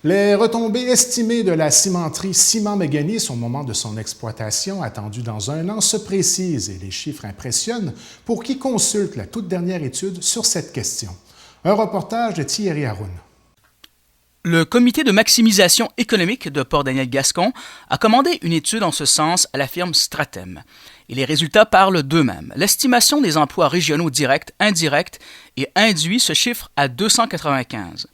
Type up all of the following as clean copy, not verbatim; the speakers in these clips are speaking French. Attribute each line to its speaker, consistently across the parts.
Speaker 1: Les retombées estimées de la cimenterie Ciment-Mécanis au moment de son exploitation, attendue dans 1 an, se précisent et les chiffres impressionnent pour qui consulte la toute dernière étude sur cette question. Un reportage de Thierry Haroun.
Speaker 2: Le comité de maximisation économique de Port-Daniel-Gascon a commandé une étude en ce sens à la firme Stratem. Et les résultats parlent d'eux-mêmes. L'estimation des emplois régionaux directs, indirects et induits se chiffre à 295.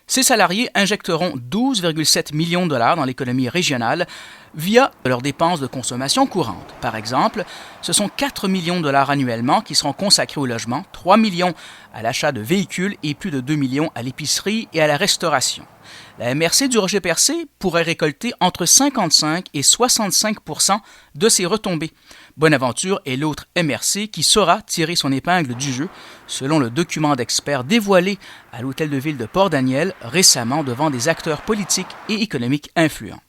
Speaker 2: Ces salariés injecteront 12,7 millions de dollars dans l'économie régionale via leurs dépenses de consommation courante. Par exemple, ce sont 4 millions de dollars annuellement qui seront consacrés au logement, 3 millions à l'achat de véhicules et plus de 2 millions à l'épicerie et à la restauration. La MRC du Rocher-Percé pourrait récolter entre 55 et 65 % de ces retombées. Bonaventure est l'autre MRC qui saura tirer son épingle du jeu, selon le document d'experts dévoilé à l'Hôtel de Ville de Port-Daniel récemment devant des acteurs politiques et économiques influents.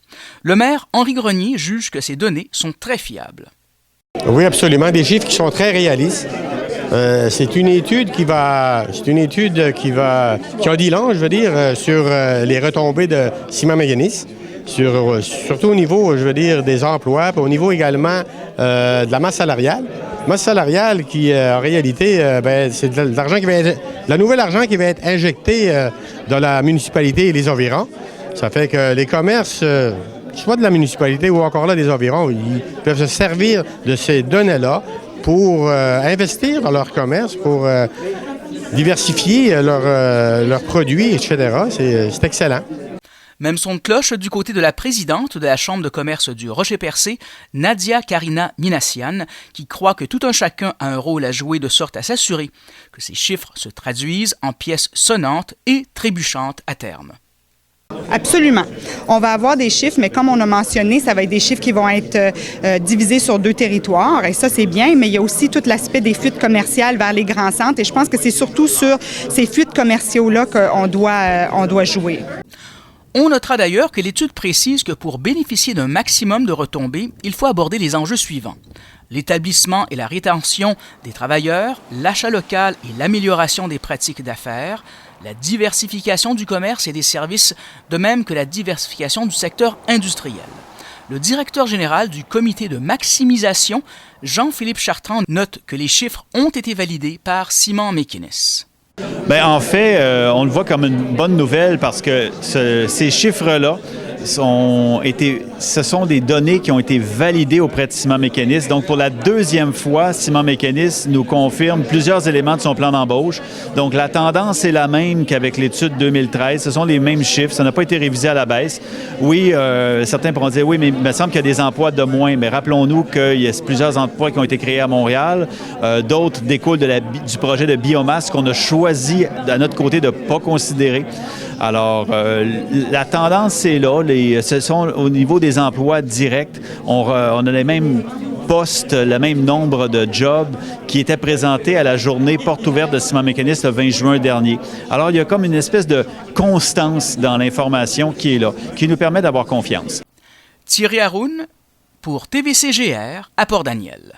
Speaker 2: Le maire Henri Grenier juge que ces données sont très fiables.
Speaker 3: Oui, absolument. Des chiffres qui sont très réalistes. C'est une étude qui a dit long, je veux dire, sur les retombées de Ciment-Mécanis, surtout au niveau, je veux dire, des emplois, puis au niveau également de la masse salariale. Masse salariale qui, en réalité, c'est de l'argent la nouvelle argent qui va être injecté dans la municipalité et les environs. Ça fait que les commerces, soit de la municipalité ou encore là des environs, ils peuvent se servir de ces données-là pour investir dans leur commerce, pour diversifier leurs produits, etc. C'est excellent.
Speaker 2: Même son de cloche du côté de la présidente de la Chambre de commerce du Rocher-Percé, Nadia Karina Minassian, qui croit que tout un chacun a un rôle à jouer de sorte à s'assurer que ces chiffres se traduisent en pièces sonnantes et trébuchantes à terme.
Speaker 4: Absolument. On va avoir des chiffres, mais comme on a mentionné, ça va être des chiffres qui vont être divisés sur 2 territoires. Et ça, c'est bien, mais il y a aussi tout l'aspect des fuites commerciales vers les grands centres. Et je pense que c'est surtout sur ces fuites commerciaux-là qu'on doit jouer.
Speaker 2: On notera d'ailleurs que l'étude précise que pour bénéficier d'un maximum de retombées, il faut aborder les enjeux suivants. L'établissement et la rétention des travailleurs, l'achat local et l'amélioration des pratiques d'affaires, la diversification du commerce et des services, de même que la diversification du secteur industriel. Le directeur général du comité de maximisation, Jean-Philippe Chartrand, note que les chiffres ont été validés par Ciment-Mécanis.
Speaker 5: Bien, en fait, on le voit comme une bonne nouvelle parce que ces chiffres-là ce sont des données qui ont été validées auprès de Ciment-Mécanis. Donc, pour la 2e fois, Ciment-Mécanis nous confirme plusieurs éléments de son plan d'embauche. Donc, la tendance est la même qu'avec l'étude 2013. Ce sont les mêmes chiffres. Ça n'a pas été révisé à la baisse. Oui, certains pourront dire, oui, mais il me semble qu'il y a des emplois de moins. Mais rappelons-nous qu'il y a plusieurs emplois qui ont été créés à Montréal. D'autres découlent du projet de biomasse qu'on a choisi, à notre côté, de ne pas considérer. Alors, la tendance est là. Ce sont au niveau des emplois directs. On a les mêmes postes, le même nombre de jobs qui étaient présentés à la journée porte ouverte de Ciment-Mécanis le 20 juin dernier. Alors, il y a comme une espèce de constance dans l'information qui est là, qui nous permet d'avoir confiance.
Speaker 2: Thierry Haroun pour TVCGR à Port-Daniel.